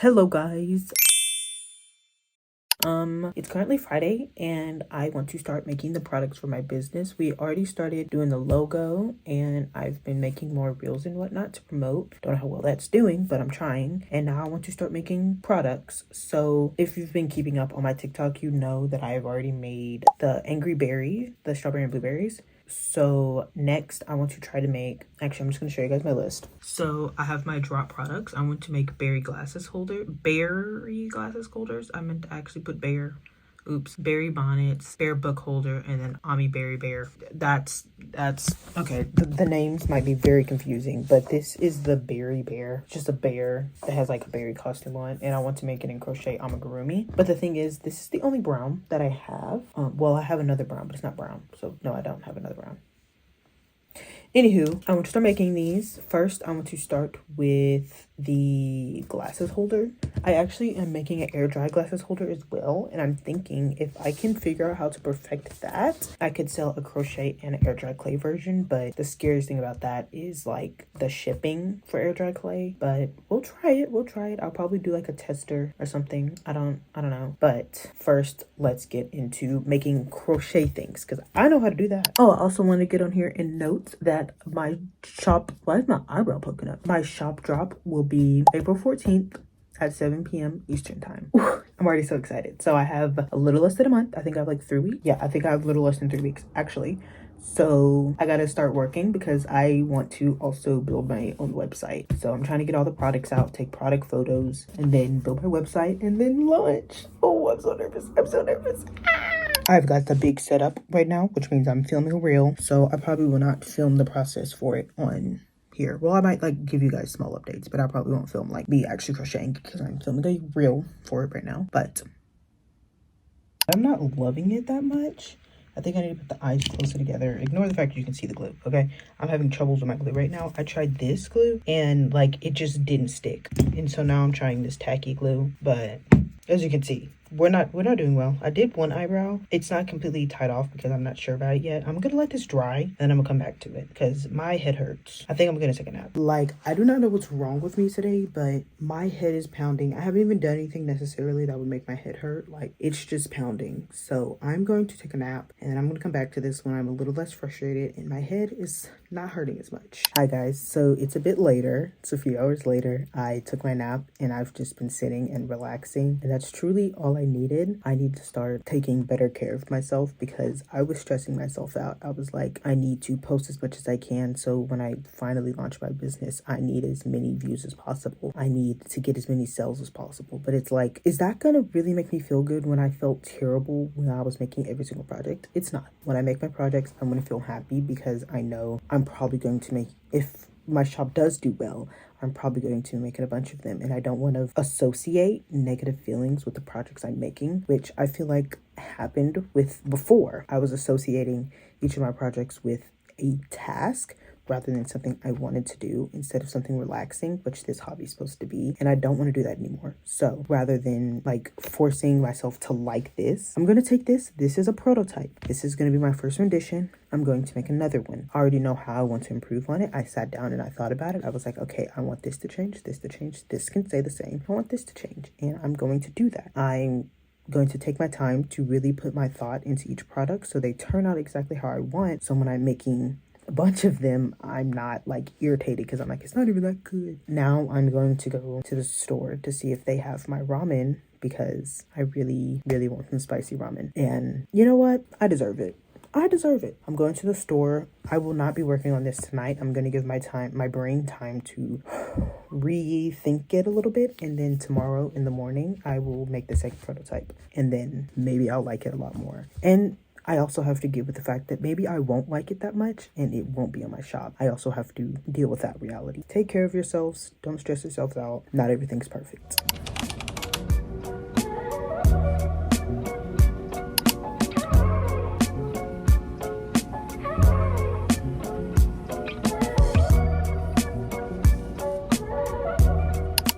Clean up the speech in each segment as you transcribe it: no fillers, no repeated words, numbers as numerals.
Hello guys. It's currently Friday and I want to start making the products for my business. We already started doing the logo and I've been making more reels and whatnot to promote. Don't know how well that's doing, but I'm trying. And now I want to start making products. So if you've been keeping up on my TikTok, you know that I've already made the Angry Berry, the strawberry and blueberries. So next I want to try to make, actually I'm just going to show you guys my list. So I have my drop products. I want to make berry glasses holders. I meant to actually put berry bonnets, bear book holder, and then Ami Berry Bear. That's okay. The names might be very confusing, but this is the berry bear. It's just a bear that has like a berry costume on, and I want to make it in crochet amigurumi. But the thing is, this is the only brown that I have. Well, I have another brown, but it's not brown, so no, I don't have another brown. Anywho, I want to start making these. First, I want to start with the glasses holder. I actually am making an air dry glasses holder as well, and I'm thinking if I can figure out how to perfect that, I could sell a crochet and an air dry clay version. But the scariest thing about that is like the shipping for air dry clay. But we'll try it. I'll probably do like a tester or something. I don't know. But first, let's get into making crochet things because I know how to do that. Oh, I also want to get on here and note that my shop, why is my eyebrow poking up? My shop drop will be April 14th at 7 p.m. Eastern time. I'm already so excited. So I have a little less than a month. I think I have like 3 weeks. Yeah, I think I have a little less than 3 weeks actually. So I gotta start working because I want to also build my own website. So I'm trying to get all the products out, take product photos, and then build my website and then launch. Oh, I'm so nervous. I've got the big setup right now, which means I'm filming a reel. So I probably will not film the process for it on here. Well, I might like give you guys small updates, but I probably won't film like me actually crocheting because I'm filming a reel for it right now. But I'm not loving it that much. I think I need to put the eyes closer together. Ignore the fact you can see the glue, okay? I'm having troubles with my glue right now. I tried this glue and like it just didn't stick. And so now I'm trying this tacky glue, but as you can see, we're not doing well. I did one eyebrow. It's not completely tied off because I'm not sure about it yet. I'm gonna let this dry and I'm gonna come back to it because my head hurts. I think I'm gonna take a nap. Like, I do not know what's wrong with me today, but my head is pounding. I haven't even done anything necessarily that would make my head hurt. Like, it's just pounding. So I'm going to take a nap and I'm gonna come back to this when I'm a little less frustrated and my head is not hurting as much. Hi guys, so it's a bit later. It's a few hours later. I took my nap and I've just been sitting and relaxing, and that's truly all I needed. I need to start taking better care of myself because I was stressing myself out. I was like, I need to post as much as I can, so when I finally launch my business, I need as many views as possible. I need to get as many sales as possible. But it's like, is that gonna really make me feel good when I felt terrible when I was making every single project? It's not. When I make my projects, I'm gonna feel happy because I know I'm probably going to make, if my shop does do well, I'm probably going to make it a bunch of them, and I don't want to associate negative feelings with the projects I'm making, which I feel like happened with before. I was associating each of my projects with a task rather than something I wanted to do instead of something relaxing, which this hobby is supposed to be. And I don't want to do that anymore. So rather than like forcing myself to like this, I'm going to take this. This is a prototype. This is going to be my first rendition. I'm going to make another one. I already know how I want to improve on it. I sat down and I thought about it. I was like, okay, I want this to change, this to change. This can stay the same. I want this to change. And I'm going to do that. I'm going to take my time to really put my thought into each product so they turn out exactly how I want. So when I'm making a bunch of them, I'm not like irritated because I'm like, it's not even that good. Now I'm going to go to the store to see if they have my ramen because I really want some spicy ramen. And you know what? I deserve it. I'm going to the store. I will not be working on this tonight. I'm going to give my brain time to rethink it a little bit. And then tomorrow in the morning, I will make the second prototype. And then maybe I'll like it a lot more. And I also have to deal with the fact that maybe I won't like it that much and it won't be on my shop. I also have to deal with that reality. Take care of yourselves. Don't stress yourselves out. Not everything's perfect.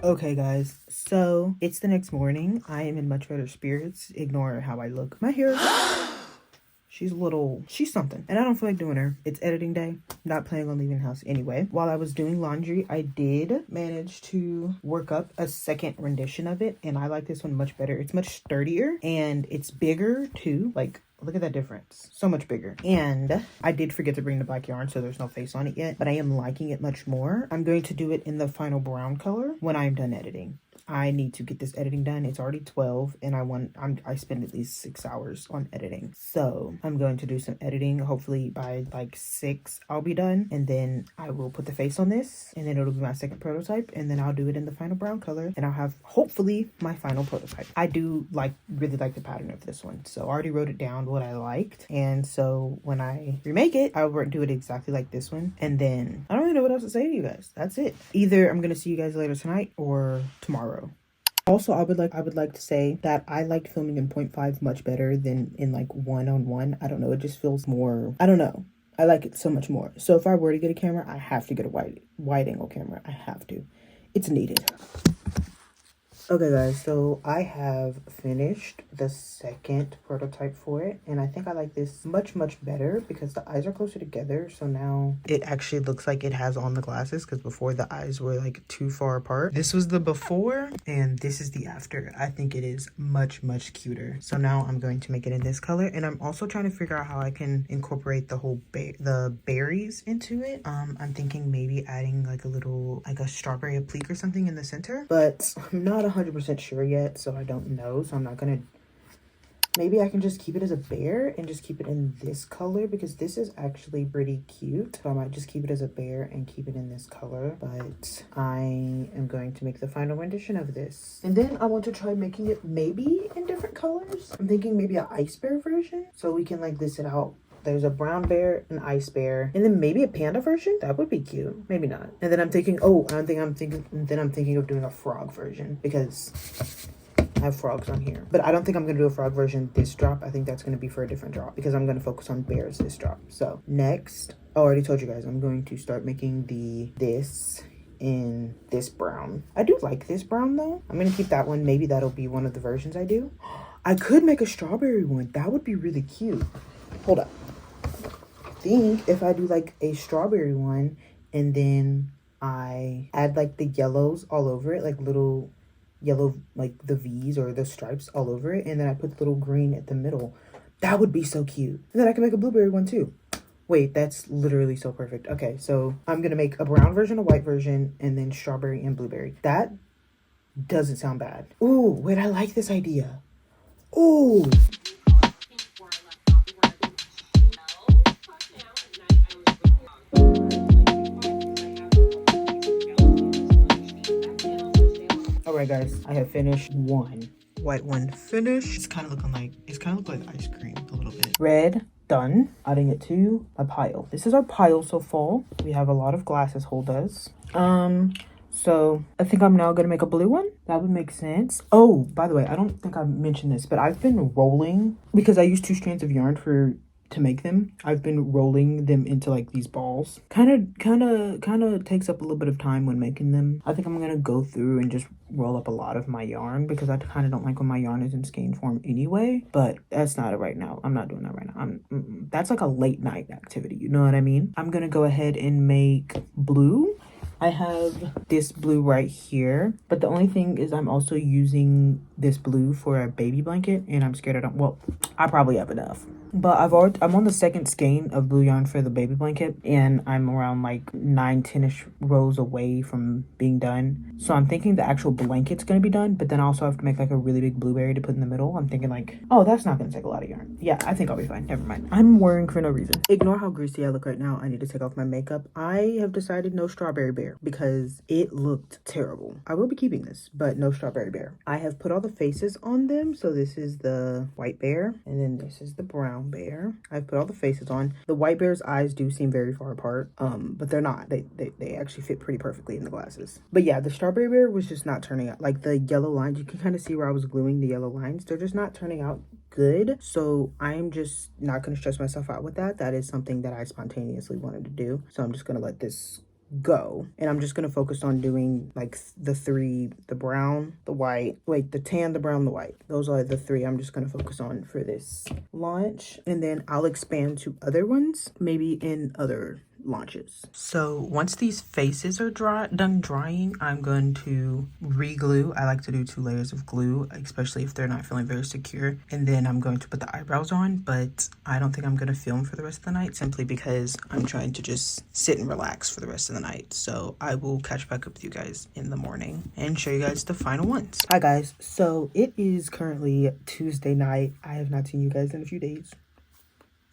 Okay guys, so it's the next morning. I am in much better spirits. Ignore how I look. My hair She's something. And I don't feel like doing her. It's editing day. Not planning on leaving the house anyway. While I was doing laundry, I did manage to work up a second rendition of it. And I like this one much better. It's much sturdier and it's bigger too. Like, look at that difference. So much bigger. And I did forget to bring the black yarn, so there's no face on it yet. But I am liking it much more. I'm going to do it in the final brown color when I am done editing. I need to get this editing done. It's already 12 and I spend at least 6 hours on editing. So I'm going to do some editing. Hopefully by like 6 I'll be done, and then I will put the face on this, and then it'll be my second prototype, and then I'll do it in the final brown color, and I'll have hopefully my final prototype. I do really like the pattern of this one, so I already wrote it down what I liked, and so when I remake it, I'll do it exactly like this one, and then I don't really know what else to say to you guys. That's it. Either I'm gonna see you guys later tonight or tomorrow. Also, I would like to say that I liked filming in 0.5 much better than in like 1-on-1. I don't know, it just feels more, I don't know. I like it so much more. So if I were to get a camera, I have to get a wide angle camera. I have to. It's needed. Okay guys, so I have finished the second prototype for it, and I think I like this much better because the eyes are closer together. So now it actually looks like it has on the glasses, because before the eyes were like too far apart. This was the before and this is the after. I think it is much cuter. So now I'm going to make it in this color, and I'm also trying to figure out how I can incorporate the whole the berries into it. I'm thinking maybe adding like a strawberry applique or something in the center, but I'm not 100% sure yet, so I don't know. So I'm not gonna, maybe I can just keep it as a bear and just keep it in this color, because this is actually pretty cute. So I might just keep it as a bear and keep it in this color, but I am going to make the final rendition of this, and then I want to try making it maybe in different colors. I'm thinking maybe an ice bear version, so we can like list it out. There's a brown bear, an ice bear, and then maybe a panda version. That would be cute. Maybe not. And then I'm thinking, I'm thinking of doing a frog version, because I have frogs on here. But I don't think I'm gonna do a frog version this drop. I think that's gonna be for a different drop, because I'm gonna focus on bears this drop. So next, I already told you guys, I'm going to start making this in this brown. I do like this brown though. I'm gonna keep that one. Maybe that'll be one of the versions I do. I could make a strawberry one. That would be really cute. Hold up. I think if I do like a strawberry one, and then I add like the yellows all over it, like little yellow, like the V's or the stripes all over it, and then I put the little green at the middle, that would be so cute. And then I can make a blueberry one too. Wait, that's literally so perfect. Okay, so I'm gonna make a brown version, a white version, and then strawberry and blueberry. That doesn't sound bad. Ooh, wait, I like this idea. Ooh. Alright guys, I have finished one. White one finished. It's kind of looking like ice cream a little bit. Red, done. Adding it to my pile. This is our pile so far. We have a lot of glasses holders. So I think I'm now gonna make a blue one. That would make sense. Oh, by the way, I don't think I mentioned this, but I've been rolling, because I used 2 strands of yarn to make them. I've been rolling them into like these balls. Kind of takes up a little bit of time when making them. I think I'm gonna go through and just roll up a lot of my yarn, because I kind of don't like when my yarn is in skein form anyway. But that's not it right now. I'm not doing that right now. That's like a late night activity, you know what I mean? I'm gonna go ahead and make blue. I have this blue right here, but the only thing is I'm also using this blue for a baby blanket, and I'm scared I don't, well, I probably have enough. But I'm on the second skein of blue yarn for the baby blanket, and I'm around like 9-10ish rows away from being done. So I'm thinking the actual blanket's gonna be done, but then I also have to make like a really big blueberry to put in the middle. I'm thinking like, oh, that's not gonna take a lot of yarn. Yeah, I think I'll be fine. Never mind. I'm worrying for no reason. Ignore how greasy I look right now. I need to take off my makeup. I have decided no strawberry bear, because it looked terrible. I will be keeping this, but no strawberry bear. I have put all the faces on them. So this is the white bear, and then this is the brown bear. I've put all the faces on. The white bear's eyes do seem very far apart, but they're not. They actually fit pretty perfectly in the glasses. But yeah, the strawberry bear was just not turning out. Like the yellow lines, you can kind of see where I was gluing the yellow lines. They're just not turning out good. So I'm just not going to stress myself out with that. That is something that I spontaneously wanted to do. So I'm just going to let this go. And I'm just going to focus on doing like the three, the brown, the white, wait, the tan, the brown, the white. Those are the three I'm just going to focus on for this launch. And then I'll expand to other ones, maybe in other launches. So once these faces are done drying, I'm going to re-glue. I like to do 2 layers of glue, especially if they're not feeling very secure. And then I'm going to put the eyebrows on, but I don't think I'm going to film for the rest of the night simply because I'm trying to just sit and relax for the rest of the night. So I will catch back up with you guys in the morning and show you guys the final ones. Hi guys, so it is currently Tuesday night. I have not seen you guys in a few days.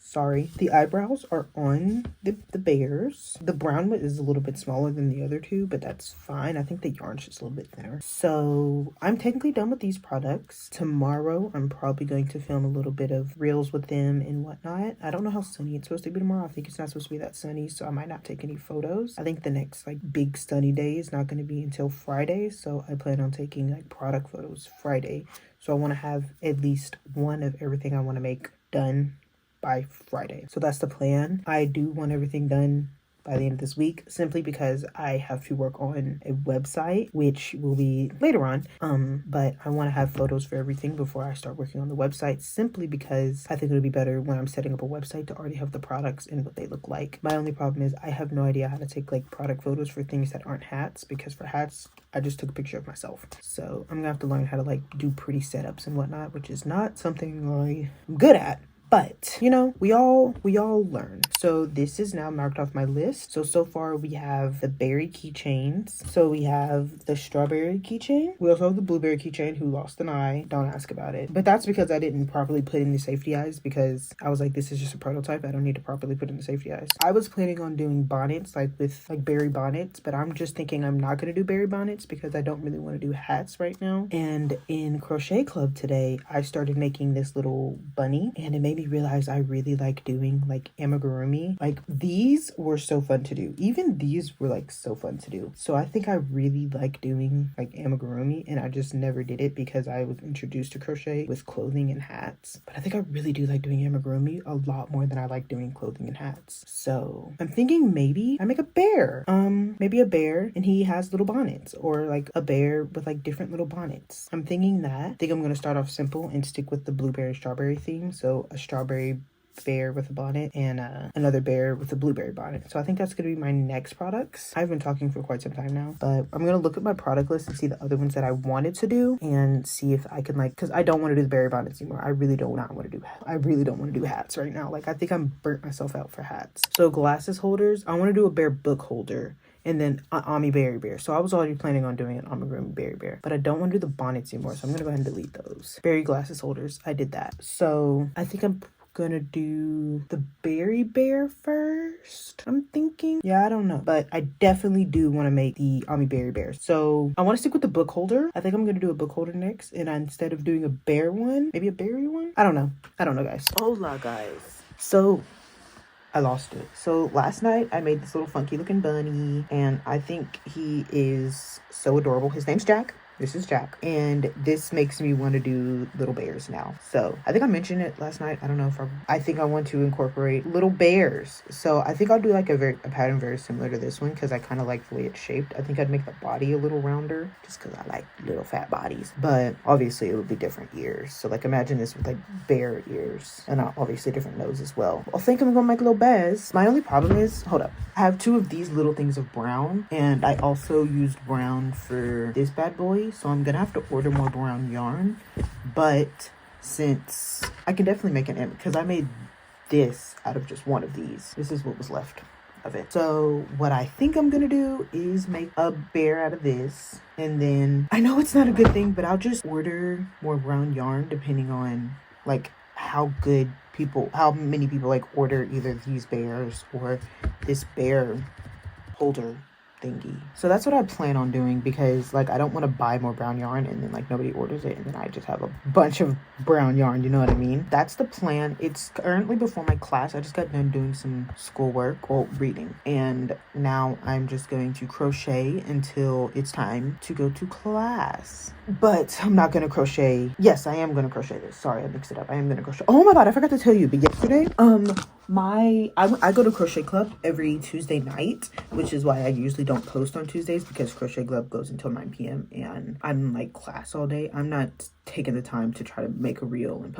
Sorry. The eyebrows are on the bears. The brown one is a little bit smaller than the other two, but that's fine. I think the yarn's just a little bit thinner. So I'm technically done with these products. Tomorrow, I'm probably going to film a little bit of reels with them and whatnot. I don't know how sunny it's supposed to be tomorrow. I think it's not supposed to be that sunny, so I might not take any photos. I think the next like big sunny day is not going to be until Friday, so I plan on taking like product photos Friday. So I want to have at least one of everything I want to make done by Friday. So that's the plan. I do want everything done by the end of this week, simply because I have to work on a website, which will be later on. But I want to have photos for everything before I start working on the website, simply because I think it would be better when I'm setting up a website to already have the products and what they look like. My only problem is I have no idea how to take like product photos for things that aren't hats, because for hats, I just took a picture of myself. So I'm gonna have to learn how to like do pretty setups and whatnot, which is not something I'm good at. But, you know, we all learn. So this is now marked off my list. So far we have the berry keychains. So we have the strawberry keychain. We also have the blueberry keychain who lost an eye. Don't ask about it. But that's because I didn't properly put in the safety eyes, because I was like, this is just a prototype. I don't need to properly put in the safety eyes. I was planning on doing bonnets, like with like berry bonnets, but I'm just thinking I'm not going to do berry bonnets because I don't really want to do hats right now. And in Crochet Club today, I started making this little bunny, and it made me realize I really like doing like amigurumi. Like these were so fun to do. Even these were like so fun to do. So I think I really like doing like amigurumi, and I just never did it because I was introduced to crochet with clothing and hats. But I think I really do like doing amigurumi a lot more than I like doing clothing and hats. So I'm thinking maybe I make a bear. Maybe a bear and he has little bonnets, or like a bear with like different little bonnets. I'm thinking that. I think I'm going to start off simple and stick with the blueberry strawberry theme. So a strawberry bear with a bonnet and another bear with a blueberry bonnet. So I think that's going to be my next products. I've been talking for quite some time now, but I'm going to look at my product list and see the other ones that I wanted to do and see if I can like, because I don't want to do the berry bonnets anymore. I really don't want to do hats right now. Like I think I'm burnt myself out for hats. So glasses holders, I want to do a bear book holder. And then Ami Berry Bear. So I was already planning on doing an Amigurumi Berry Bear, but I don't want to do the bonnets anymore. So I'm going to go ahead and delete those. Berry glasses holders, I did that. So I think I'm gonna do the berry bear first, I'm thinking. Yeah, I don't know, but I definitely do want to make the Ami Berry Bear. So I want to stick with the book holder. I think I'm gonna do a book holder next, and instead of doing a bear one, maybe a berry one. I don't know guys. Hola guys. So I lost it. So last night I made this little funky looking bunny, and I think he is so adorable. His name's Jack. This is Jack, and this makes me want to do little bears now. So I think I mentioned it last night. I don't know if I think I want to incorporate little bears. So I think I'll do like a pattern very similar to this one, because I kind of like the way it's shaped. I think I'd make the body a little rounder just because I like little fat bodies, but obviously it would be different ears. So like imagine this with like bear ears, and obviously different nose as well. I think I'm gonna make little bears. My only problem is, hold up, I have 2 of these little things of brown, and I also used brown for this bad boy. So I'm gonna have to order more brown yarn, but since I can definitely make an image, because I made this out of just one of these. This is what was left of it. So what I think I'm gonna do is make a bear out of this, and then I know it's not a good thing, but I'll just order more brown yarn depending on like how many people like order either these bears or this bear holder thingy. So that's what I plan on doing, because like I don't want to buy more brown yarn and then like nobody orders it and then I just have a bunch of brown yarn, you know what I mean? That's the plan. It's currently before my class. I just got done doing some schoolwork, well, reading, and now I'm just going to crochet until it's time to go to class. But I'm not gonna crochet. Yes, I am gonna crochet this. Sorry, I mixed it up. I am gonna crochet. Oh my god, I forgot to tell you, but yesterday I go to crochet club every Tuesday night, which is why I usually don't post on Tuesdays, because crochet club goes until 9 p.m. and I'm in like class all day. I'm not taking the time to try to make a reel and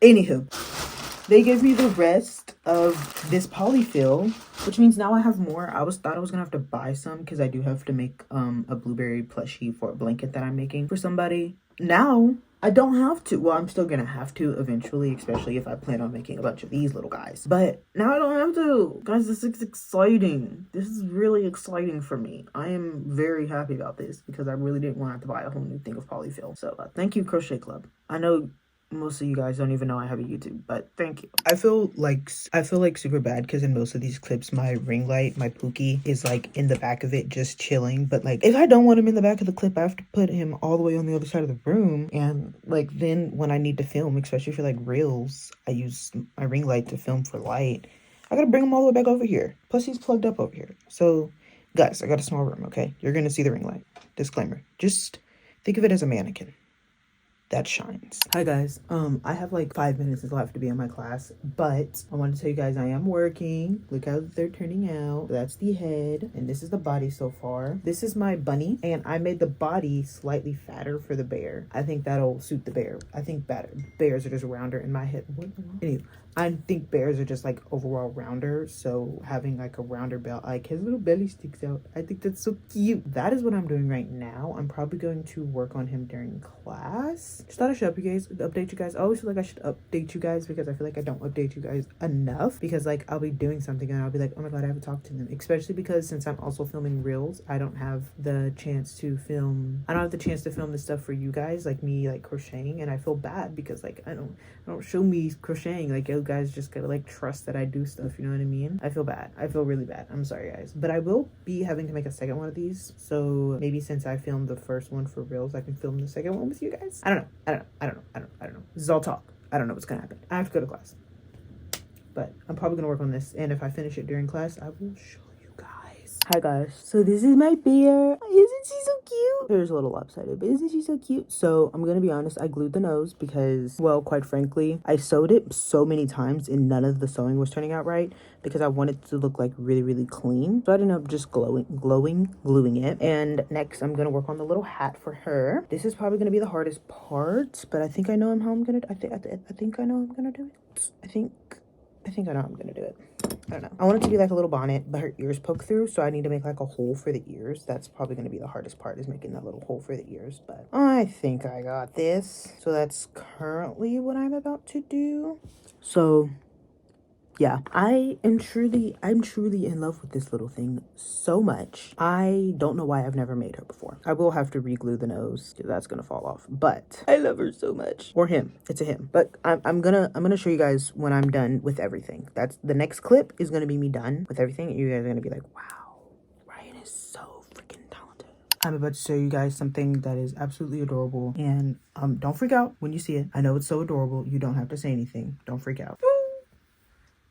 anywho, they gave me the rest of this polyfill, which means now I have more. Thought I was gonna have to buy some because I do have to make a blueberry plushie for a blanket that I'm making for somebody. Now I don't have to. Well, I'm still gonna have to eventually, especially if I plan on making a bunch of these little guys. But now I don't have to. Guys, this is exciting. This is really exciting for me. I am very happy about this because I really didn't want to have to buy a whole new thing of polyfill. So thank you, Crochet Club. I know most of you guys don't even know I have a YouTube, but thank you. I feel like super bad because in most of these clips, my ring light, my Pookie, is like in the back of it just chilling. But like, if I don't want him in the back of the clip, I have to put him all the way on the other side of the room. And like, then when I need to film, especially for like reels, I use my ring light to film for light. I gotta bring him all the way back over here. Plus, he's plugged up over here. So, guys, I got a small room, okay? You're gonna see the ring light. Disclaimer. Just think of it as a mannequin that shines. Hi guys, I have like 5 minutes left to be in my class, but I want to tell you guys I am working. Look how they're turning out. That's the head, and this is the body so far. This is my bunny, and I made the body slightly fatter for the bear. I think that'll suit the bear. I think bears are just rounder in my head. Anyway, I think bears are just like overall rounder, so having like a rounder belt, like his little belly sticks out. I think that's so cute. That is what I'm doing right now. I'm probably going to work on him during class. Just thought I should update you guys. I always feel like I should update you guys because I feel like I don't update you guys enough, because like I'll be doing something and I'll be like, oh my god, I haven't talked to them. Especially because since I'm also filming reels, I don't have the chance to film this stuff for you guys, like me like crocheting, and I feel bad because like I don't show me crocheting. Like, you guys just gotta like trust that I do stuff, you know what I mean? I feel bad. I feel really bad. I'm sorry guys, but I will be having to make a second one of these, so maybe since I filmed the first one for reels, I can film the second one with you guys. I don't know. This is all talk. I don't know what's gonna happen. I have to go to class, but I'm probably gonna work on this, and if I finish it during class, I will show you guys. Hi guys, so this is my bear. Isn't she so cute? Here's a little lopsided, but isn't she so cute? So I'm gonna be honest, I glued the nose because, well, quite frankly, I sewed it so many times and none of the sewing was turning out right because I wanted it to look like really, really clean. So I ended up just gluing it. And next I'm gonna work on the little hat for her. This is probably gonna be the hardest part, but I think I know how I'm gonna, I think I know I'm gonna do it. I think I know I'm gonna do it. I don't know. I want it to be like a little bonnet, but her ears poke through, so I need to make like a hole for the ears. That's probably going to be the hardest part, is making that little hole for the ears, but I think I got this. So that's currently what I'm about to do. So yeah, I'm truly in love with this little thing so much. I don't know why I've never made her before. I will have to re-glue the nose because that's gonna fall off, but I love her so much. Or him. It's a him. But I'm gonna show you guys when I'm done with everything. That's the next clip is gonna be me done with everything, and you guys are gonna be like, wow, Ryan is so freaking talented. I'm about to show you guys something that is absolutely adorable, and don't freak out when you see it. I know it's so adorable. You don't have to say anything. Don't freak out.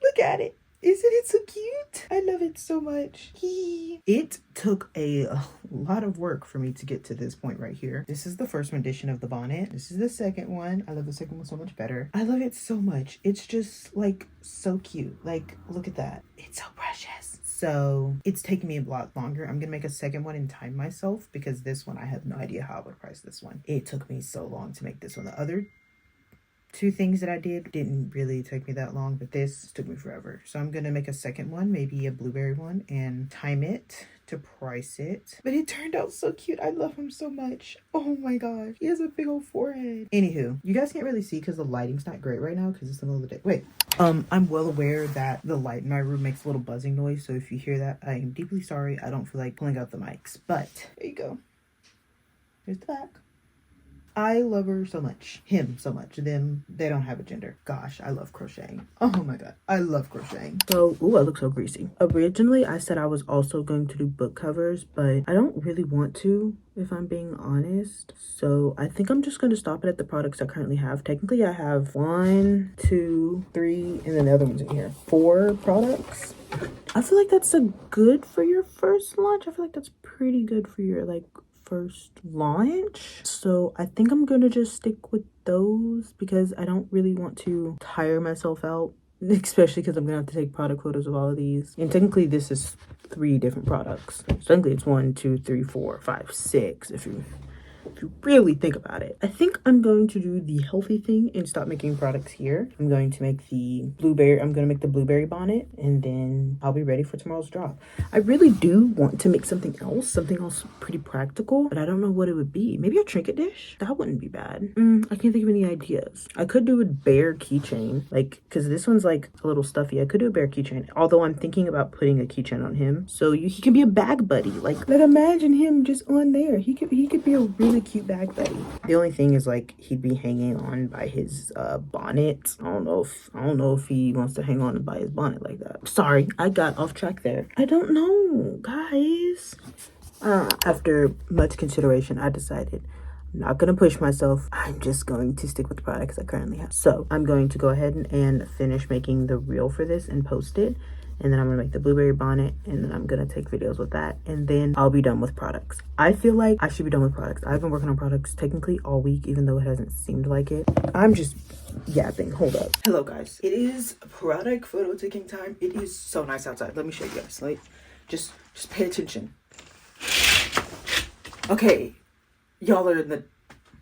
Look at it. Isn't it so cute? I love it so much. It took a lot of work for me to get to this point right here. This is the first rendition of the bonnet. This is the second one. I love the second one so much better. I love it so much. It's just like so cute. Like, look at that. It's so precious. So it's taking me a lot longer. I'm gonna make a second one and time myself because this one, I have no idea how I would price this one. It took me so long to make this one. The other two things that I didn't really take me that long, but this took me forever. So I'm gonna make a second one, maybe a blueberry one, and time it to price it. But it turned out so cute. I love him so much. Oh my gosh, he has a big old forehead. Anywho, you guys can't really see because the lighting's not great right now because it's the middle of the day. Wait, I'm well aware that the light in my room makes a little buzzing noise, so if you hear that, I am deeply sorry. I don't feel like pulling out the mics, but there you go. Here's the back. I love her so much. Him so much. Them, they don't have a gender. Gosh, I love crocheting. Oh my god, I love crocheting. So, ooh, I look so greasy. Originally, I said I was also going to do book covers, but I don't really want to, if I'm being honest. So I think I'm just going to stop it at the products I currently have. Technically, I have 1, 2, 3, and then the other one's in here. 4 products. I feel like that's a good for your first launch. I feel like that's pretty good for your like first launch. So I think I'm gonna just stick with those because I don't really want to tire myself out especially because I'm gonna have to take product photos of all of these. And technically this is 3 different products. So technically it's 1, 2, 3, 4, 5, 6 if you really think about it. I think I'm going to do the healthy thing and stop making products here. I'm going to make the blueberry bonnet, and then I'll be ready for tomorrow's drop. I really do want to make something else pretty practical, but I don't know what it would be. Maybe a trinket dish? That wouldn't be bad. I can't think of any ideas. I could do a bear keychain, like, because this one's like a little stuffy. I could do a bear keychain, although I'm thinking about putting a keychain on him, so he can be a bag buddy. Like imagine him just on there. He could be a really cute bag buddy. The only thing is, like, he'd be hanging on by his bonnet. I don't know if he wants to hang on by his bonnet like that. Sorry, I got off track there. I don't know, guys. After much consideration, I decided I'm not gonna push myself. I'm just going to stick with the products I currently have. So I'm going to go ahead and finish making the reel for this and post it. And then I'm gonna make the blueberry bonnet, and then I'm gonna take videos with that, and then I'll be done with products. I feel like I should be done with products. I've been working on products technically all week, even though it hasn't seemed like it. I'm just yapping. Hold up. Hello, guys. It is product photo taking time. It is so nice outside. Let me show you guys. Like, just pay attention. Okay, y'all are in the...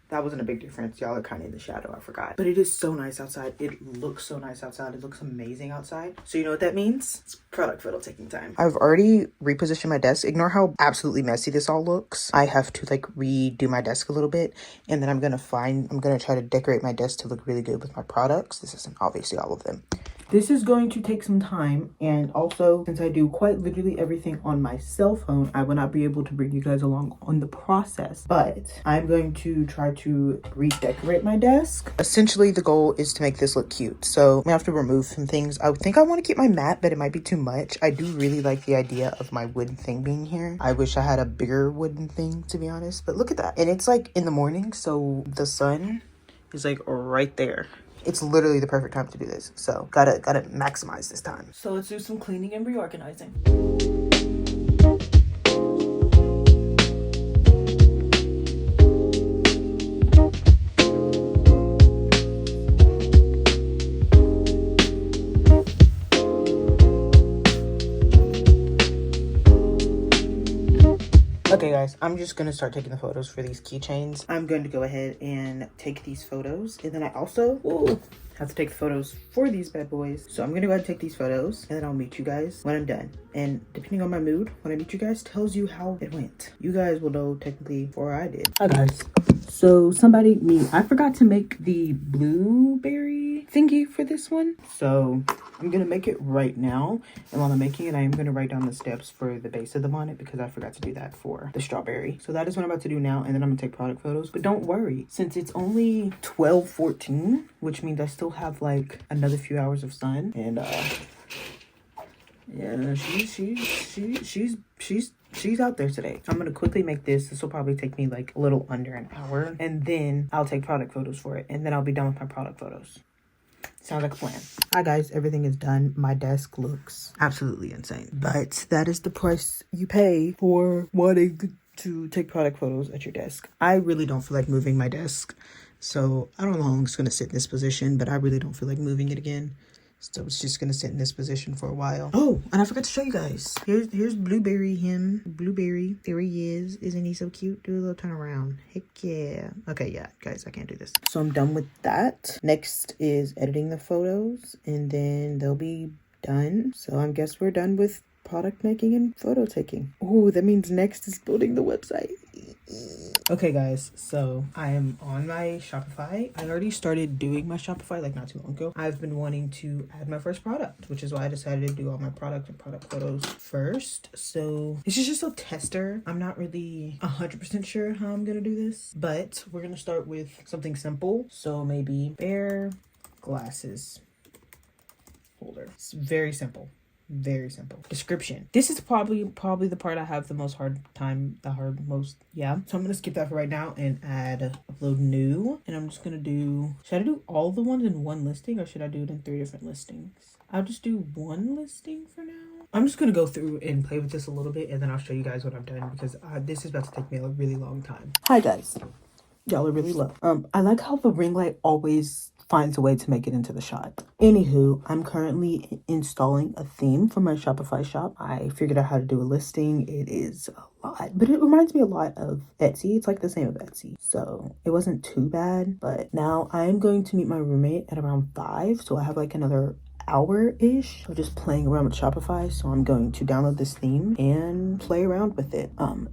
That wasn't a big difference. Y'all are kind of in the shadow. I forgot. But it is so nice outside. It looks so nice outside. It looks amazing outside. So you know what that means? It's product photo taking time. I've already repositioned my desk. Ignore how absolutely messy this all looks. I have to like redo my desk a little bit. And then I'm going to try to decorate my desk to look really good with my products. This isn't obviously all of them. This is going to take some time, and also since I do quite literally everything on my cell phone, I will not be able to bring you guys along on the process, but I'm going to try to redecorate my desk. Essentially, the goal is to make this look cute, so I have to remove some things. I think I want to keep my mat, but it might be too much. I do really like the idea of my wooden thing being here. I wish I had a bigger wooden thing, to be honest, but look at that. And it's like in the morning, so the sun is like right there. It's literally the perfect time to do this. So gotta maximize this time. So let's do some cleaning and reorganizing. Okay guys, I'm just gonna start taking the photos for these keychains. I'm going to go ahead and take these photos, and then I also have to take photos for these bad boys. So I'm gonna go ahead and take these photos, and then I'll meet you guys when I'm done. And depending on my mood, when I meet you guys, tells you how it went. You guys will know technically before I did. Hi guys. So I forgot to make the blueberry thingy for this one. So I'm gonna make it right now. And while I'm making it, I am gonna write down the steps for the base of the bonnet because I forgot to do that for the strawberry. So that is what I'm about to do now. And then I'm gonna take product photos. But don't worry, since it's only 12:14, which means I still have like another few hours of sun. And yeah, she's out there today. I'm gonna quickly make this. This will probably take me like a little under an hour, and then I'll take product photos for it, and then I'll be done with my product photos. Sounds like a plan. Hi guys, everything is done. My desk looks absolutely insane, but that is the price you pay for wanting to take product photos at your desk. I really don't feel like moving my desk, so I don't know how long it's gonna sit in this position, but I really don't feel like moving it again. So it's just gonna sit in this position for a while. Oh, and I forgot to show you guys. Here's Blueberry him. Blueberry. There he is. Isn't he so cute? Do a little turn around. Heck yeah. Okay, yeah, guys, I can't do this. So I'm done with that. Next is editing the photos, and then they'll be done. So I guess we're done with product making and photo taking. Oh, that means next is building the website. Okay guys, so I am on my Shopify. I already started doing my Shopify like not too long ago. I've been wanting to add my first product, which is why I decided to do all my product and product photos first. So this is just a tester. I'm not really 100% sure how I'm gonna do this, but we're gonna start with something simple. So maybe bear glasses holder. It's very simple. Very simple. Description. This is probably the part I have the most yeah. So I'm gonna skip that for right now and add upload new. And I'm just gonna do, should I do all the ones in one listing or should I do it in 3 different listings? I'll just do one listing for now. I'm just gonna go through and play with this a little bit, and then I'll show you guys what I've done because this is about to take me a really long time. Hi guys. Y'all are really low. I like how the ring light always finds a way to make it into the shot. Anywho, I'm currently installing a theme for my Shopify shop. I figured out how to do a listing. It is a lot, but it reminds me a lot of Etsy. It's like the same of Etsy, so it wasn't too bad. But now I'm going to meet my roommate at around 5, so I have like another hour-ish of just playing around with Shopify. So I'm going to download this theme and play around with it.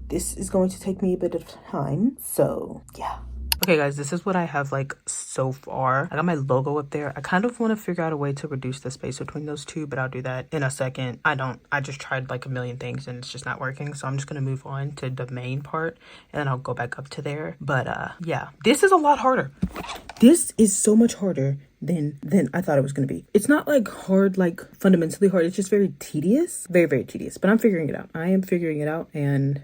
This is going to take me a bit of time, so yeah. Okay guys, this is what I have like so far. I got my logo up there. I kind of want to figure out a way to reduce the space between those two, but I'll do that in a second. I just tried like a million things and it's just not working. So I'm just going to move on to the main part and then I'll go back up to there. But yeah, this is a lot harder. This is so much harder than I thought it was going to be. It's not like hard, like fundamentally hard. It's just very tedious, very, very tedious, but I'm figuring it out. I am figuring it out and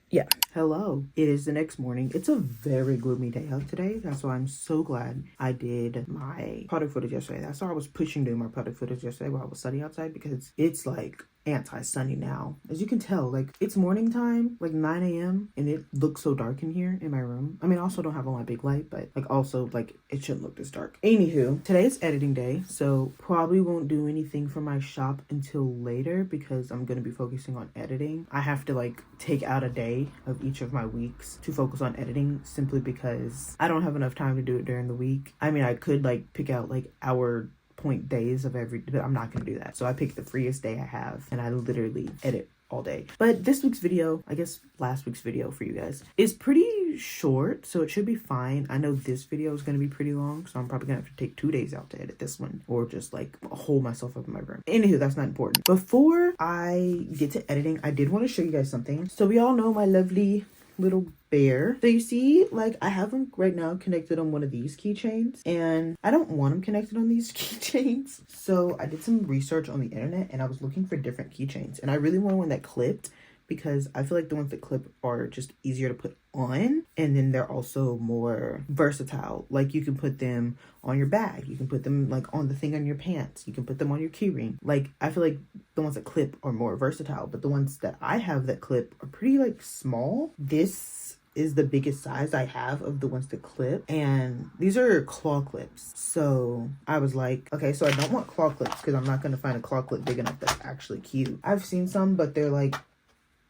yeah. Hello. It is the next morning. It's a very gloomy day out today. That's why I'm so glad I did my product footage yesterday. That's why I was pushing doing my product footage yesterday while I was sunny outside, because it's like anti-sunny now. As you can tell, like it's morning time, like 9 a.m. and it looks so dark in here in my room. I mean, I also don't have on my big light, but like also like it shouldn't look this dark. Anywho, today is editing day, so probably won't do anything for my shop until later because I'm going to be focusing on editing. I have to like take out a day of each of my weeks to focus on editing simply because I don't have enough time to do it during the week. I mean, I could like pick out like hour point days of every, but I'm not going to do that. So I picked the freest day I have and I literally edit all day. But this week's video, I guess last week's video for you guys, is pretty short, so it should be fine. I know this video is going to be pretty long, so I'm probably going to have to take 2 days out to edit this one, or just like hold myself up in my room. Anywho, that's not important. Before I get to editing, I did want to show you guys something. So we all know my lovely little bear. So you see, like I have him right now connected on one of these keychains and I don't want him connected on these keychains. So I did some research on the internet and I was looking for different keychains and I really want one that clipped because I feel like the ones that clip are just easier to put on, and then they're also more versatile. Like you can put them on your bag, you can put them like on the thing on your pants, you can put them on your keyring. Like I feel like the ones that clip are more versatile, but the ones that I have that clip are pretty like small. This is the biggest size I have of the ones that clip, and these are claw clips. So I was like, okay, so I don't want claw clips because I'm not going to find a claw clip big enough that's actually cute. I've seen some, but they're like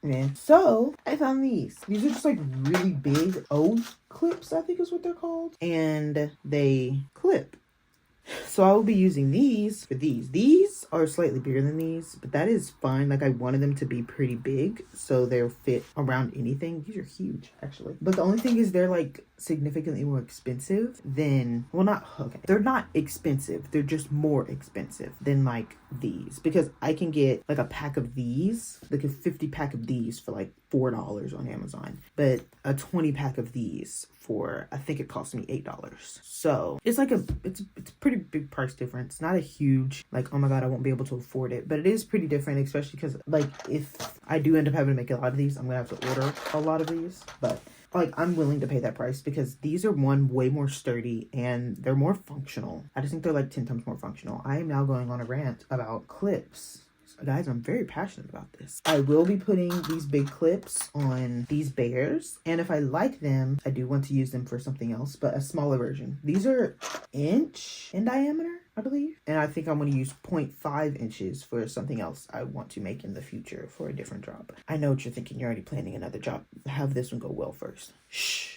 man. So I found these. These are just like really big O clips, I think is what they're called. And they clip. So I will be using these for these. These are slightly bigger than these, but that is fine. Like I wanted them to be pretty big so they'll fit around anything. These are huge actually. But the only thing is they're like significantly more expensive than, well not, okay. They're not expensive. They're just more expensive than like these because I can get like a pack of these, like a 50 pack of these for like $4 on Amazon, but a 20 pack of these for, I think it cost me $8. So it's like it's a pretty big price difference. Not a huge like, oh my god, I won't be able to afford it, but it is pretty different, especially because like if I do end up having to make a lot of these, I'm gonna have to order a lot of these, but like I'm willing to pay that price because these are way more sturdy and they're more functional. I just think they're like 10 times more functional. I am now going on a rant about clips. Guys, I'm very passionate about this. I will be putting these big clips on these bears, and if I like them, I do want to use them for something else, but a smaller version. These are inch in diameter, I believe, and I think I'm going to use 0.5 inches for something else I want to make in the future for a different job. I know what you're thinking. You're already planning another job. Have this one go well first. Shh.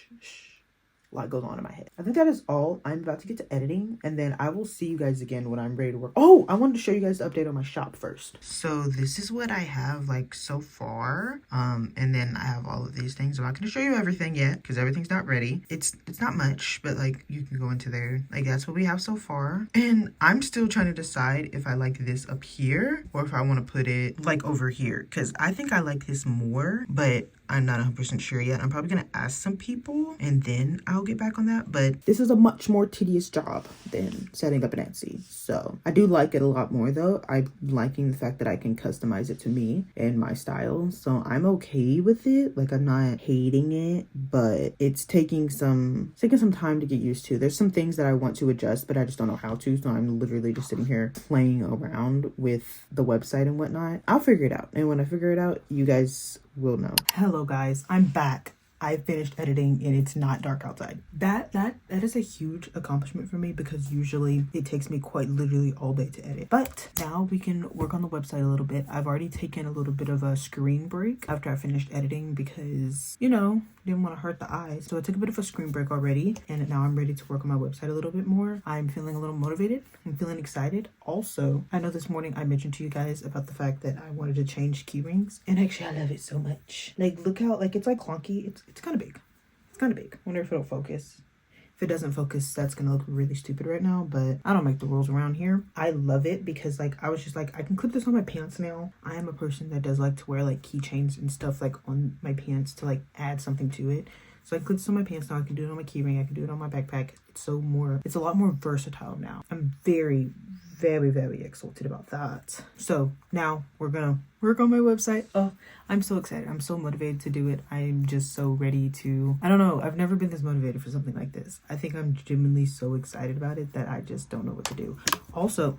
A lot goes on in my head. I think that is all. I'm about to get to editing and then I will see you guys again when I'm ready to work. Oh, I wanted to show you guys the update on my shop first. So this is what I have like so far. And then I have all of these things. I'm not going to show you everything yet because everything's not ready. It's not much, but like you can go into there. Like that's what we have so far. And I'm still trying to decide if I like this up here or if I want to put it like over here because I think I like this more, but I'm not 100% sure yet. I'm probably going to ask some people and then I'll get back on that. But this is a much more tedious job than setting up an Etsy. So I do like it a lot more though. I'm liking the fact that I can customize it to me and my style. So I'm okay with it. Like I'm not hating it, but it's taking some time to get used to. There's some things that I want to adjust, but I just don't know how to. So I'm literally just sitting here playing around with the website and whatnot. I'll figure it out. And when I figure it out, you guys will know. Hello guys, I'm back. I finished editing and it's not dark outside. That is a huge accomplishment for me, because usually it takes me quite literally all day to edit. But now we can work on the website a little bit. I've already taken a little bit of a screen break after I finished editing because, you know, didn't want to hurt the eyes. So I took a bit of a screen break already, and now I'm ready to work on my website a little bit more. I'm feeling a little motivated. I'm feeling excited. Also, I know this morning I mentioned to you guys about the fact that I wanted to change key rings, and actually I love it so much. Like, look how, like, it's like clunky. It's kind of big. It's kind of big. I wonder if it'll focus. If it doesn't focus, that's gonna look really stupid right now, but I don't make the rules around here. I love it because, like, I was just like, I can clip this on my pants now. I am a person that does like to wear like keychains and stuff like on my pants to like add something to it. So I clip this on my pants now. I can do it on my keyring. I can do it on my backpack. It's a lot more versatile now. I'm very, very, very excited about that. So now we're gonna work on my website. Oh, I'm so excited. I'm so motivated to do it. I'm just so ready to, I don't know. I've never been this motivated for something like this. I think I'm genuinely so excited about it that I just don't know what to do. Also,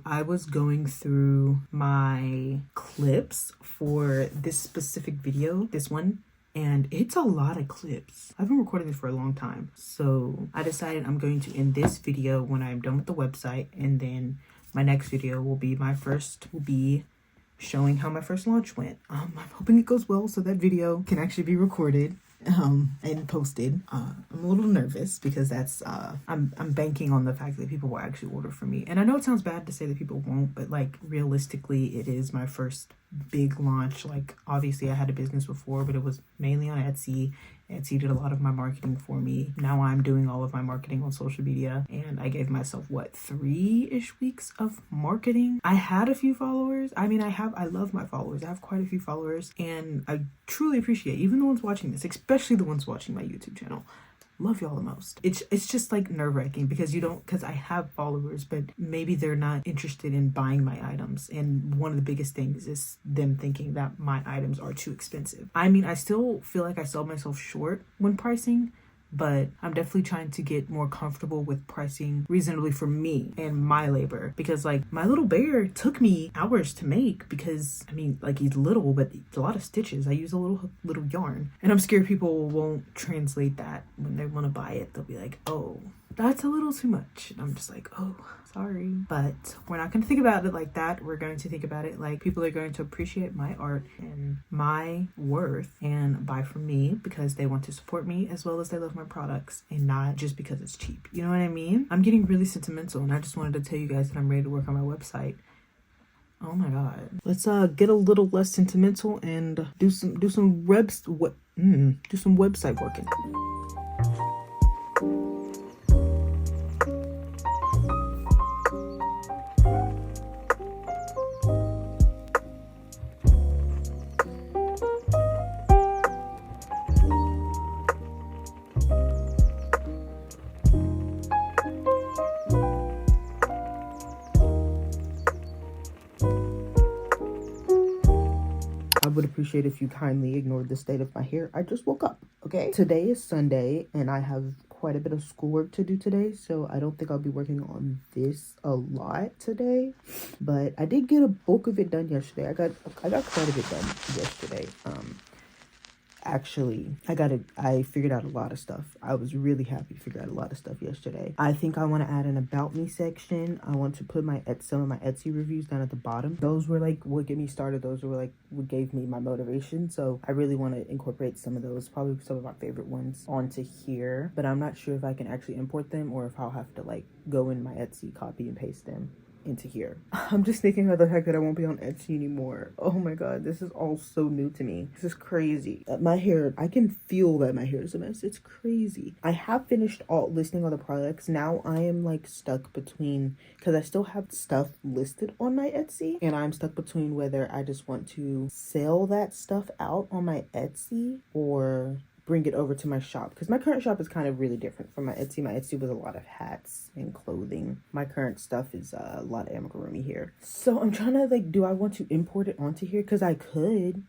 I was going through my clips for this specific video, this one, and it's a lot of clips. I've been recording this for a long time. So I decided I'm going to end this video when I'm done with the website, and then my next video will be showing how my first launch went. I'm hoping it goes well so that video can actually be recorded and posted. I'm a little nervous because that's I'm banking on the fact that people will actually order from me. And I know it sounds bad to say that people won't, but like realistically it is my first big launch. Like obviously I had a business before, but it was mainly on Etsy. Etsy did a lot of my marketing for me. Now I'm doing all of my marketing on social media, and I gave myself 3-ish weeks of marketing. I had a few followers. I mean, I love my followers. I have quite a few followers, and I truly appreciate even the ones watching this, especially the ones watching my YouTube channel. Love y'all the most. It's just like nerve-wracking because I have followers, but maybe they're not interested in buying my items. And one of the biggest things is them thinking that my items are too expensive. I mean, I still feel like I sell myself short when pricing, but I'm definitely trying to get more comfortable with pricing reasonably for me and my labor, because like my little bear took me hours to make, because I mean, like, he's little, but it's a lot of stitches. I use a little yarn, and I'm scared people won't translate that when they want to buy it. They'll be like, oh, that's a little too much. And I'm just like, oh, sorry. But we're not going to think about it like that. We're going to think about it like people are going to appreciate my art and my worth and buy from me because they want to support me as well as they love my products, and not just because it's cheap. You know what I mean? I'm getting really sentimental, and I just wanted to tell you guys that I'm ready to work on my website. Oh my god. Let's get a little less sentimental and do some website working. I would appreciate if you kindly ignored the state of my hair. I just woke up, okay? Today is Sunday, and I have quite a bit of schoolwork to do today, so I don't think I'll be working on this a lot today. But I did get a bulk of it done yesterday. I got quite a bit done yesterday. Actually, I figured out a lot of stuff. I was really happy to figure out a lot of stuff yesterday. I think I want to add an about me section. I want to put some of my Etsy reviews down at the bottom. Those were like what get me started. Those were like what gave me my motivation. So I really want to incorporate some of those, probably some of my favorite ones, onto here. But I'm not sure if I can actually import them or if I'll have to like go in my Etsy, copy and paste them into here. I'm just thinking about the fact that I won't be on Etsy anymore. Oh my god, this is all so new to me. This is crazy. My hair, I can feel that my hair is a mess. It's crazy. I have finished listing all the products. Now I am like stuck between, because I still have stuff listed on my Etsy, and I'm stuck between whether I just want to sell that stuff out on my Etsy or bring it over to my shop, because my current shop is kind of really different from my Etsy. My Etsy was a lot of hats and clothing. My current stuff is a lot of amigurumi here. So I'm trying to like, do I want to import it onto here? Because I could.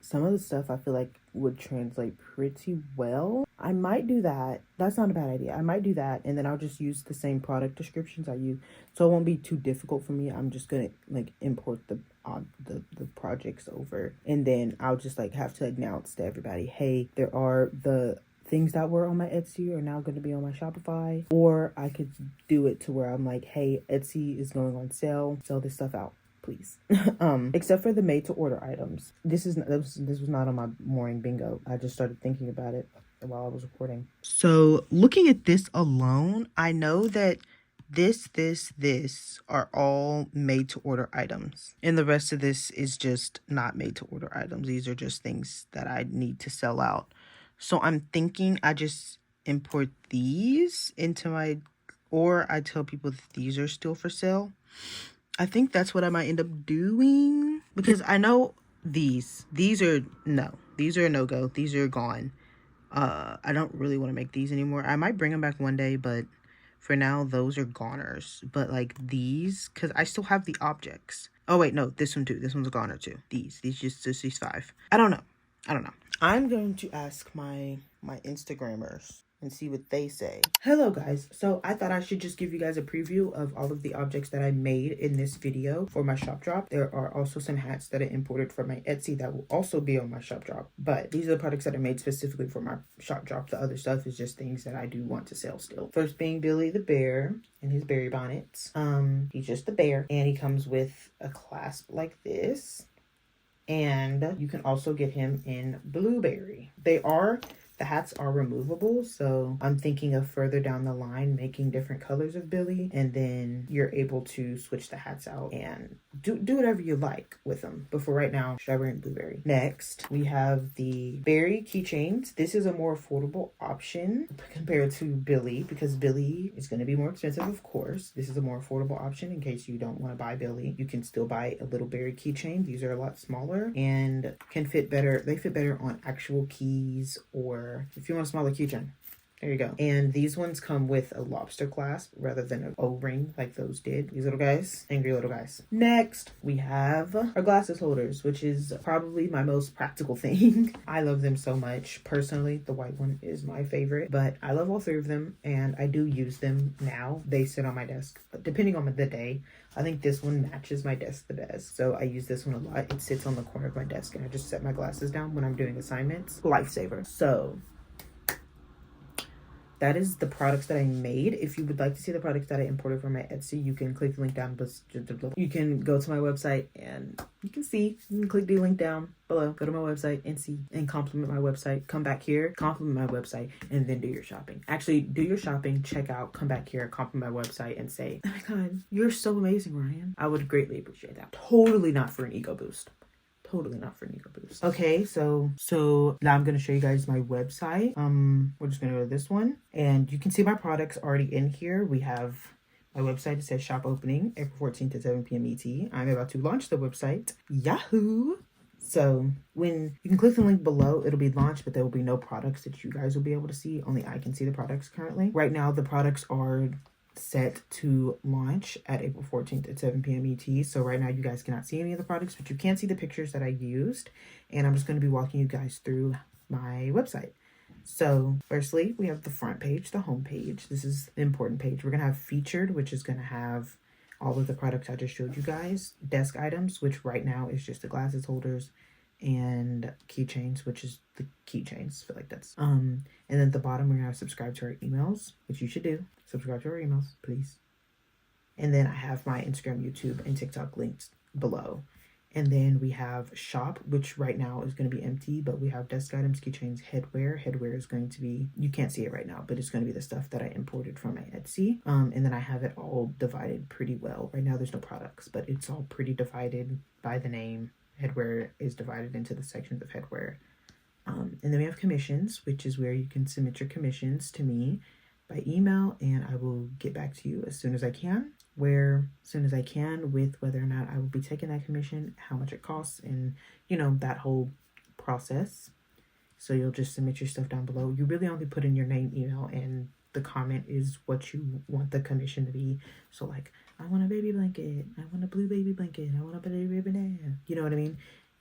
Some of the stuff I feel like would translate pretty well. I might do that. That's not a bad idea. I might do that, and then I'll just use the same product descriptions I use, so it won't be too difficult for me. I'm just gonna like import the on the projects over, and then I'll just like have to announce to everybody, hey, there are the things that were on my Etsy are now going to be on my Shopify. Or I could do it to where I'm like, hey, Etsy is going on sale, sell this stuff out, please. Except for the made to order items. This was not on my morning bingo. I just started thinking about it while I was recording. So looking at this alone, I know that this are all made to order items, and the rest of this is just not made to order items. These are just things that I need to sell out. So I'm thinking I just import these into my, or I tell people that these are still for sale. I think that's what I might end up doing, because I know these are a no-go. These are gone. I don't really want to make these anymore. I might bring them back one day, but for now, those are goners. But like these, because I still have the objects. Oh wait, no, this one too. This one's a goner too. These these 5. I don't know. I'm going to ask my Instagrammers and see what they say. Hello guys, so I thought I should just give you guys a preview of all of the objects that I made in this video for my shop drop. There are also some hats that I imported from my Etsy that will also be on my shop drop, but these are the products that I made specifically for my shop drop. The other stuff is just things that I do want to sell still. First being Billy the bear and his berry bonnets. He's just the bear, and he comes with a clasp like this, and you can also get him in blueberry. The hats are removable, so I'm thinking of further down the line making different colors of Billy, and then you're able to switch the hats out and do whatever you like with them. But for right now, strawberry and blueberry. Next, we have the berry keychains. This is a more affordable option compared to Billy, because Billy is going to be more expensive, of course. This is a more affordable option in case you don't want to buy Billy. You can still buy a little berry keychain. These are a lot smaller and can fit better. They fit better on actual keys, or if you want a smaller keychain. There you go. And these ones come with a lobster clasp rather than an O-ring like those did. These little guys, angry little guys. Next, we have our glasses holders, which is probably my most practical thing. I love them so much. Personally, the white one is my favorite, but I love all 3 of them, and I do use them now. They sit on my desk, depending on the day. I think this one matches my desk the best, so I use this one a lot. It sits on the corner of my desk, and I just set my glasses down when I'm doing assignments. Lifesaver. So that is the products that I made. If you would like to see the products that I imported from my Etsy, you can click the link down below. You can go to my website and you can see. You can click the link down below. Go to my website and see and compliment my website. Come back here, compliment my website, and then do your shopping. Actually, do your shopping, check out, come back here, compliment my website, and say, oh my God, you're so amazing, Ryan. I would greatly appreciate that. Totally not for an ego boost. Totally not for an ego boost. Okay, so now I'm gonna show you guys my website. We're just gonna go to this one, and you can see my products already in here. We have my website. It says shop opening April 14th at 7 p.m. ET. I'm about to launch the website. Yahoo! So when you can click the link below, it'll be launched, but there will be no products that you guys will be able to see. Only I can see the products currently. Right now, the products are set to launch at April 14th at 7 p.m. ET. So right now you guys cannot see any of the products, but you can see the pictures that I used. And I'm just going to be walking you guys through my website. So firstly, we have the front page, the home page. This is the important page. We're going to have featured, which is going to have all of the products I just showed you guys. Desk items, which right now is just the glasses holders, and keychains, which is the keychains. I feel like that's and then at the bottom we're gonna have subscribe to our emails, which you should do. Subscribe to our emails, please. And then I have my Instagram, YouTube, and TikTok links below. And then we have shop, which right now is going to be empty, but we have desk items, keychains, headwear. Headwear is going to be, you can't see it right now, but it's going to be the stuff that I imported from my Etsy. And then I have it all divided pretty well. Right now there's no products, but it's all pretty divided by the name. Headwear is divided into the sections of headwear. And then we have commissions, which is where you can submit your commissions to me by email, and I will get back to you as soon as I can. With whether or not I will be taking that commission, how much it costs, and that whole process. So you'll just submit your stuff down below. You really only put in your name, email, and the comment is what you want the commission to be. So like, I want a baby blanket, I want a blue baby blanket, I want a baby banana. You know what I mean?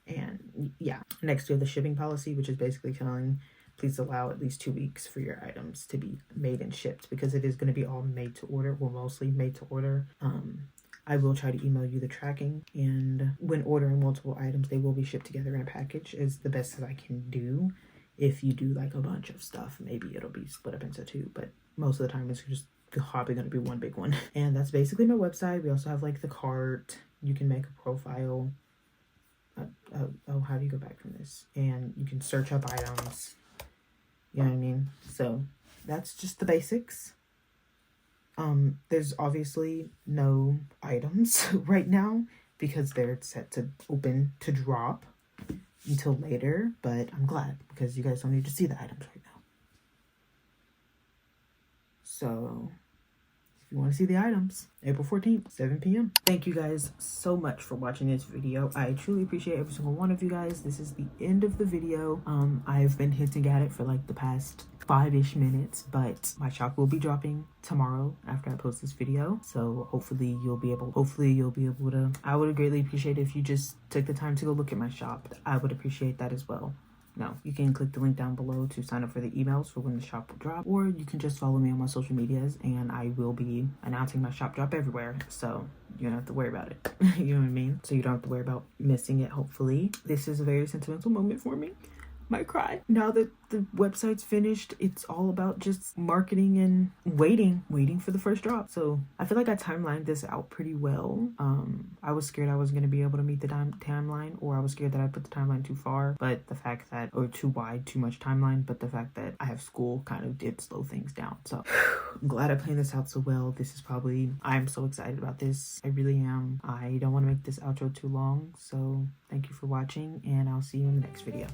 And yeah. Next we have the shipping policy, which is basically telling, please allow at least 2 weeks for your items to be made and shipped, because it is going to be all made to order, well, mostly made to order. I will try to email you the tracking, and when ordering multiple items, they will be shipped together in a package is the best that I can do. If you do like a bunch of stuff, maybe it'll be split up into two, but most of the time it's just probably going to be one big one. And that's basically my website. We also have like the cart. You can make a profile. Oh, how do you go back from this? And you can search up items. You know what I mean? So that's just the basics. There's obviously no items right now because they're set to open to drop until later, but I'm glad because you guys don't need to see the items right now. So if you want to see the items, April 14th, 7 p.m. Thank you guys so much for watching this video. I truly appreciate every single one of you guys. This is the end of the video. I've been hinting at it for like the past 5-ish minutes, but my shop will be dropping tomorrow after I post this video. So hopefully you'll be able to, I would greatly appreciate if you just took the time to go look at my shop. I would appreciate that as well. Now, you can click the link down below to sign up for the emails for when the shop will drop, or you can just follow me on my social medias and I will be announcing my shop drop everywhere. So you don't have to worry about it. You know what I mean? So you don't have to worry about missing it, hopefully. This is a very sentimental moment for me. Might cry. Now that the website's finished, it's all about just marketing and waiting for the first drop. So I feel like I timelined this out pretty well. I was scared I wasn't going to be able to meet the timeline, or I was scared that I put the timeline too far, but the fact that, or too wide, too much timeline, but the fact that I have school kind of did slow things down. So I'm glad I planned this out so well. This is probably, I'm so excited about this. I really am. I don't want to make this outro too long. So thank you for watching, and I'll see you in the next video.